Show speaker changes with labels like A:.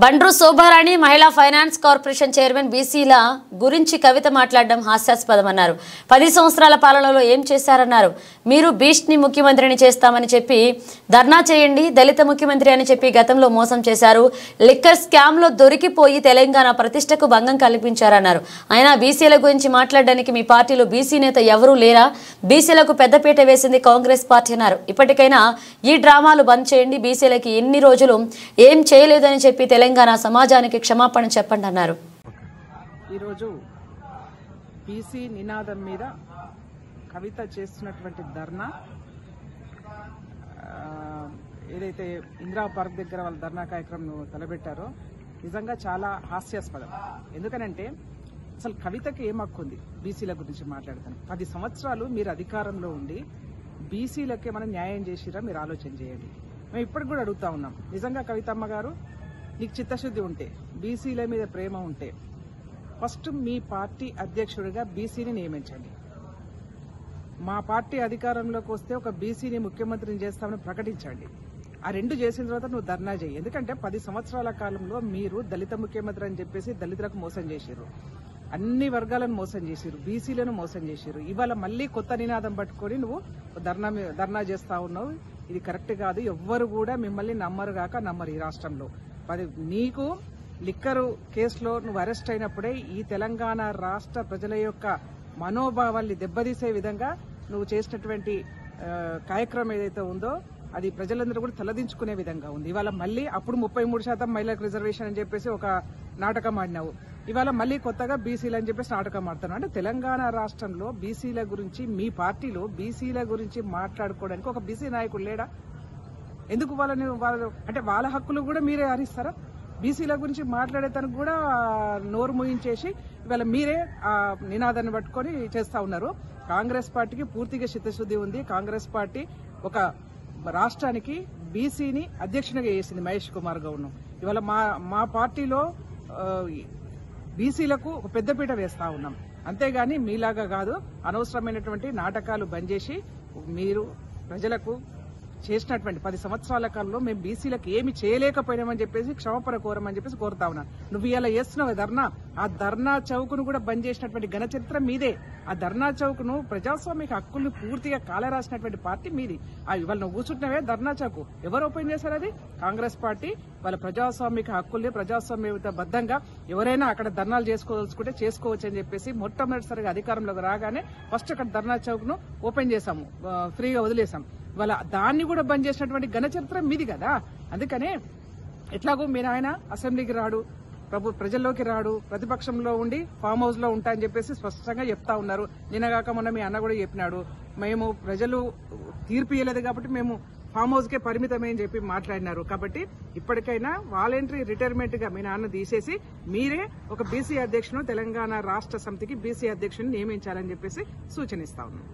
A: బండ్రు శోభారాణి మహిళా finance corporation chairman బీసీల గురించి కవిత మాట్లాడడం హాస్యాస్పదమన్నారు. 10 సంవత్సరాల పాలనలో ఏం చేశారన్నారు. మీరు బీచ్ని ముఖ్యమంత్రిని చేస్తామని చెప్పి ధర్నా చేయండి, దళిత ముఖ్యమంత్రి అని చెప్పి గతంలో మోసం చేశారు. లిక్కర్ స్కామ్ లో దొరికిపోయి తెలంగాణ ప్రతిష్టకు భంగం కల్పించారన్నారు. అయినా బీసీల గురించి మాట్లాడడానికి మీ పార్టీలో బీసీ నేత ఎవరూ లేరా? బీసీలకు పెద్దపీట వేసింది కాంగ్రెస్ పార్టీ అన్నారు. ఇప్పటికైనా ఈ డ్రామాలు బంద్ చేయండి. బీసీలకి ఎన్ని రోజులు ఏం చేయలేదని చెప్పి తెలంగాణ సమాజానికి క్షమాపణ చెప్పండి అన్నారు.
B: ఈరోజు బీసీ నినాదం మీద కవిత చేస్తున్నటువంటి ధర్నా, ఏదైతే ఇందిరా పార్క్ దగ్గర వాళ్ళ ధర్నా కార్యక్రమం తలబెట్టారో నిజంగా చాలా హాస్యాస్పదం. ఎందుకనంటే అసలు కవితకి ఏం హక్కు ఉంది బీసీల గురించి మాట్లాడతాను? 10 సంవత్సరాలు మీరు అధికారంలో ఉండి బీసీలకే మనం న్యాయం చేసిరా? మీరు ఆలోచన చేయండి. మేము ఇప్పటికి కూడా అడుగుతా ఉన్నాం, నిజంగా కవితమ్మ గారు నీకు చిత్తశుద్ధి ఉంటే, బీసీల మీద ప్రేమ ఉంటే ఫస్ట్ మీ పార్టీ అధ్యక్షుడిగా బీసీని నియమించండి. మా పార్టీ అధికారంలోకి వస్తే ఒక బీసీని ముఖ్యమంత్రిని చేస్తామని ప్రకటించండి. ఆ రెండు చేసిన తర్వాత నువ్వు ధర్నా చేయి. ఎందుకంటే 10 సంవత్సరాల కాలంలో మీరు దళిత ముఖ్యమంత్రి అని చెప్పేసి దళితులకు మోసం చేశారు, అన్ని వర్గాలను మోసం చేశారు, బీసీలను మోసం చేశారు. ఇవాళ మళ్ళీ కొత్త నినాదం పట్టుకొని నువ్వు ధర్నా చేస్తా ఉన్నావు. ఇది కరెక్ట్ కాదు. ఎవ్వరు కూడా మిమ్మల్ని నమ్మరు కాక నమ్మరు ఈ రాష్ట్రంలో. నీకు లిక్కరు కేసులో నువ్వు అరెస్ట్ అయినప్పుడే ఈ తెలంగాణ రాష్ట్ర ప్రజల యొక్క మనోభావాల్ని దెబ్బతీసే విధంగా నువ్వు చేసినటువంటి కార్యక్రమం ఏదైతే ఉందో అది ప్రజలందరూ కూడా తలదించుకునే విధంగా ఉంది. ఇవాళ మళ్ళీ అప్పుడు 33% మహిళలకు రిజర్వేషన్ అని చెప్పేసి ఒక నాటకం ఆడినావు. ఇవాళ మళ్ళీ కొత్తగా బీసీలు అని చెప్పేసి నాటకం ఆడుతున్నావు. అంటే తెలంగాణ రాష్ట్రంలో బీసీల గురించి, మీ పార్టీలో బీసీల గురించి మాట్లాడుకోవడానికి ఒక బీసీ నాయకుడు లేడా? ఎందుకు అంటే వాళ్ళ హక్కులు కూడా మీరే హరిస్తారా? బీసీల గురించి మాట్లాడేతనికి కూడా నోరు మూయించేసి ఇవాళ మీరే ఆ నినాదాన్ని పట్టుకొని చేస్తా ఉన్నారు. కాంగ్రెస్ పార్టీకి పూర్తిగా చిత్తశుద్ధి ఉంది. కాంగ్రెస్ పార్టీ ఒక రాష్ట్రానికి బీసీని అధ్యక్షునిగా చేసింది మహేష్ కుమార్ గౌడ్ను. ఇవాళ మా పార్టీలో బీసీలకు ఒక పెద్దపీట వేస్తా ఉన్నాం. అంతేగాని మీలాగా కాదు. అనవసరమైనటువంటి నాటకాలు బంద్ చేసి మీరు ప్రజలకు చేసినటువంటి 10 సంవత్సరాల కాలంలో మేము బీసీలకు ఏమి చేయలేకపోయినామని చెప్పేసి క్షమాపణ కోరమని చెప్పేసి కోరుతా ఉన్నా. నువ్వు ఇలా చేస్తున్నావు ధర్నా, ఆ ధర్నా చౌక్ను కూడా బంద్ చేసినటువంటి ఘన చరిత్ర మీదే. ఆ ధర్నా చౌక్ను ప్రజాస్వామిక హక్కుల్ని పూర్తిగా కాలరాసినటువంటి పార్టీ మీది. ఇవాళ నువ్వు కూర్చుంటున్నావే ధర్నా చౌక్, ఎవరు ఓపెన్ చేశారు? అది కాంగ్రెస్ పార్టీ. వాళ్ళ ప్రజాస్వామిక హక్కుల్ని ప్రజాస్వామ్యబద్ధంగా ఎవరైనా అక్కడ ధర్నాలు చేసుకోదలుచుకుంటే చేసుకోవచ్చు అని చెప్పేసి మొట్టమొదటిసారిగా అధికారంలోకి రాగానే ఫస్ట్ అక్కడ ధర్నా చౌక్ ను ఓపెన్ చేశాము, ఫ్రీగా వదిలేశాం. వాళ్ళ దాన్ని కూడా బంద్ చేసినటువంటి ఘన చరిత్ర మీది కదా. అందుకనే ఎట్లాగో మీరు ఆయన అసెంబ్లీకి రాడు, ప్రజల్లోకి రాడు, ప్రతిపక్షంలో ఉండి ఫామ్ హౌస్ లో ఉంటా అని చెప్పేసి స్పష్టంగా చెప్తా ఉన్నారు. నిన్నగాక మొన్న మీ అన్న కూడా చెప్పినాడు, మేము ప్రజలు తీర్పు ఇవ్వలేదు కాబట్టి మేము ఫామ్ హౌస్ కే పరిమితమని చెప్పి మాట్లాడినారు. కాబట్టి ఇప్పటికైనా వాలంటరీ రిటైర్మెంట్ గా మీ నాన్న తీసేసి మీరే ఒక బీసీ అధ్యక్షుడు, తెలంగాణ రాష్ట్ర సమితికి బీసీ అధ్యక్షుడిని నియమించాలని చెప్పేసి సూచనిస్తా ఉన్నాం.